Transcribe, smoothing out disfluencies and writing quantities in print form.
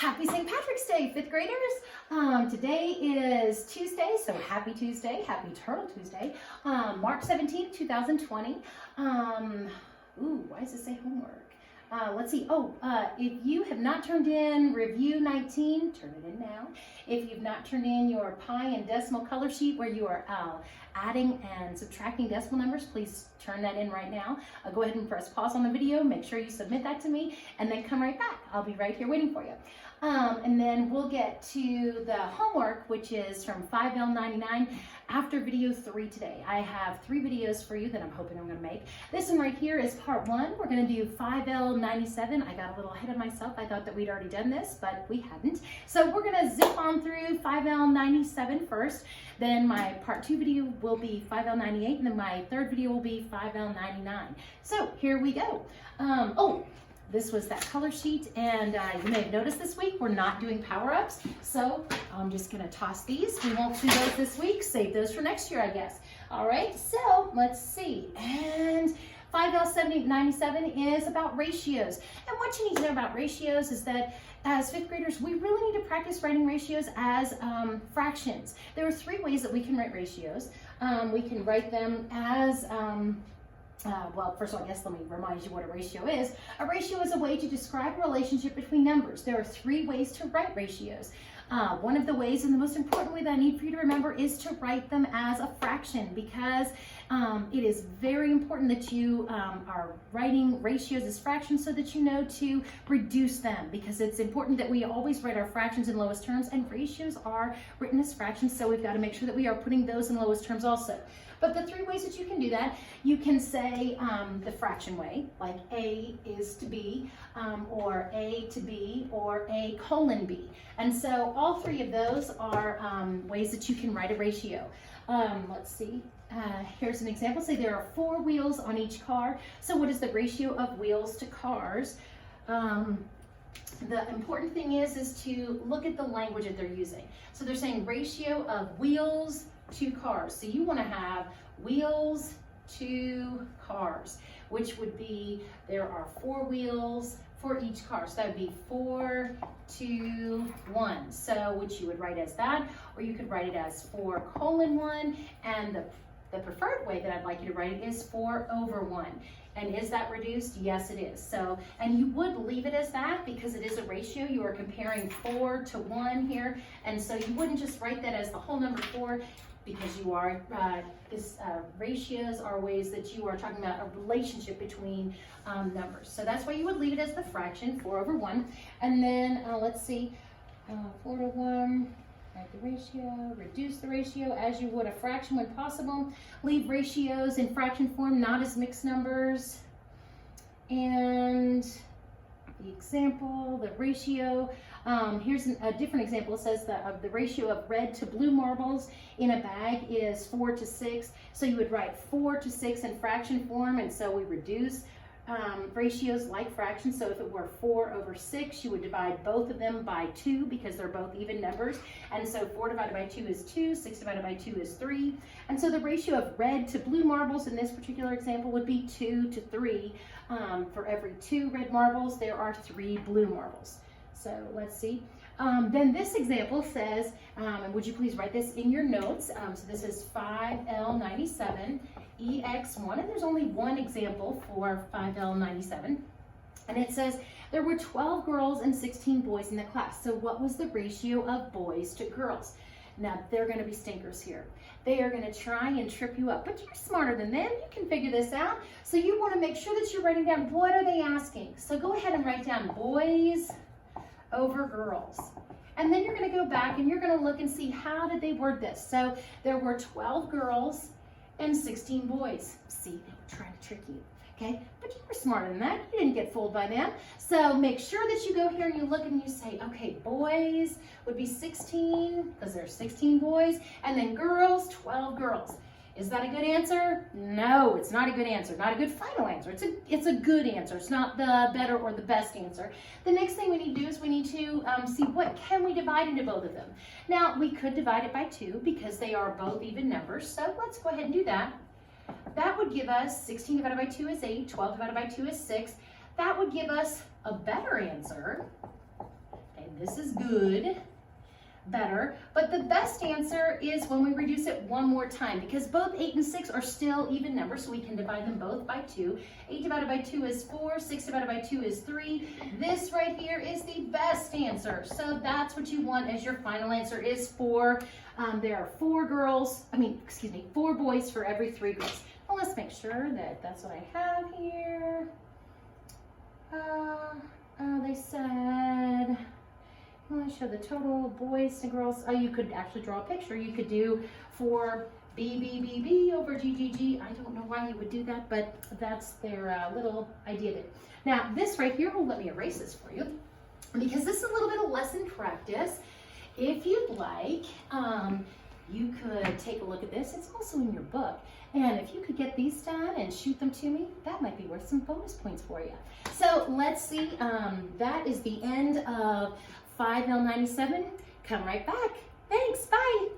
Happy St. Patrick's Day, fifth graders. Today is Tuesday, so happy Tuesday, happy Turtle Tuesday, March 17th, 2020. Why does it say homework? Let's see. If you have not turned in Review 19, turn it in now. If you've not turned in your pi and decimal color sheet where you are adding and subtracting decimal numbers, please turn that in right now. Go ahead and press pause on the video, make sure you submit that to me, and then come right back. I'll be right here waiting for you. And then we'll get to the homework, which is from 5L99 after video 3 today. I have 3 videos for you that I'm hoping I'm going to make. This one right here is part 1. We're going to do 5L97. I got a little ahead of myself. I thought that we'd already done this, but we hadn't. So we're going to zip on through 5L97 first. Then my part 2 video will be 5L98, and then my third video will be 5L99. So here we go. This was that color sheet, and you may have noticed this week we're not doing power-ups, so I'm just going to toss these. We won't do those this week. Save those for next year, I guess. All right, so let's see. And 5L97 is about ratios. And what you need to know about ratios is that as fifth graders, we really need to practice writing ratios as fractions. There are 3 ways that we can write ratios. We can write them as well, first of all, I guess let me remind you what a ratio is. A ratio is a way to describe a relationship between numbers. There are 3 ways to write ratios. One of the ways, and the most important way that I need for you to remember, is to write them as a fraction, because it is very important that you are writing ratios as fractions so that you know to reduce them, because it's important that we always write our fractions in lowest terms, and ratios are written as fractions, so we've got to make sure that we are putting those in lowest terms also. But the 3 ways that you can do that, you can say the fraction way, like A is to B, or A to B, or A colon B. And so all 3 of those are ways that you can write a ratio. Let's see. Here's an example. Say there are 4 wheels on each car. So what is the ratio of wheels to cars? The important thing is to look at the language that they're using. So they're saying ratio of wheels to cars. So you want to have wheels to cars, which would be there are 4 wheels for each car. So that would be 4 to 1. So which you would write as that, or you could write it as 4 colon 1, and the preferred way that I'd like you to write it is 4 over 1. And is that reduced? Yes, it is. So, and you would leave it as that because it is a ratio. You are comparing 4 to 1 here. And so you wouldn't just write that as the whole number 4, because you are, ratios are ways that you are talking about a relationship between numbers. So that's why you would leave it as the fraction, 4 over 1. And then, let's see, 4 to 1. Write the ratio, reduce the ratio as you would a fraction when possible. Leave ratios in fraction form, not as mixed numbers. And the example, the ratio, here's a different example. It says the ratio of red to blue marbles in a bag is 4 to 6. So you would write 4 to 6 in fraction form, and so we reduce ratios like fractions. So if it were 4 over 6, you would divide both of them by 2 because they're both even numbers. And so 4 divided by 2 is 2, 6 divided by 2 is 3. And so the ratio of red to blue marbles in this particular example would be 2 to 3. For every 2 red marbles, there are 3 blue marbles. So let's see. Then this example says, and would you please write this in your notes? So this is 5L97 EX1, and there's only one example for 5L97. And it says there were 12 girls and 16 boys in the class. So what was the ratio of boys to girls? Now, they're going to be stinkers here. They are going to try and trip you up, but you're smarter than them. You can figure this out. So you want to make sure that you're writing down, what are they asking? So go ahead and write down boys over girls. And then you're going to go back and you're going to look and see, how did they word this? So there were 12 girls and 16 boys. See, they were trying to trick you. Okay, but you were smarter than that. You didn't get fooled by them. So make sure that you go here and you look and you say, okay, boys would be 16 because there's 16 boys, and then girls, 12 girls. Is that a good answer? No, it's not a good answer. Not a good final answer. It's a good answer. It's not the better or the best answer. The next thing we need to do is we need to see what can we divide into both of them. Now, we could divide it by 2 because they are both even numbers. So let's go ahead and do that. That would give us 16 divided by 2 is 8, 12 divided by 2 is 6. That would give us a better answer. Okay, this is good, better, but the best answer is when we reduce it one more time, because both 8 and 6 are still even numbers, so we can divide them both by 2. 8 divided by 2 is 4, 6 divided by 2 is 3. This right here is the best answer, so that's what you want as your final answer is 4. There are 4 boys for every 3 girls. Well, let's make sure that that's what I have here. They said, let me show the total boys to girls. You could actually draw a picture. You could do for B over G. I don't know why you would do that, but that's their little idea there. Now, this right here, let me erase this for you, because this is a little bit of lesson practice. If you'd like, you could take a look at this. It's also in your book. And if you could get these done and shoot them to me, that might be worth some bonus points for you. So let's see. That is the end of 5L97. Come right back. Thanks. Bye.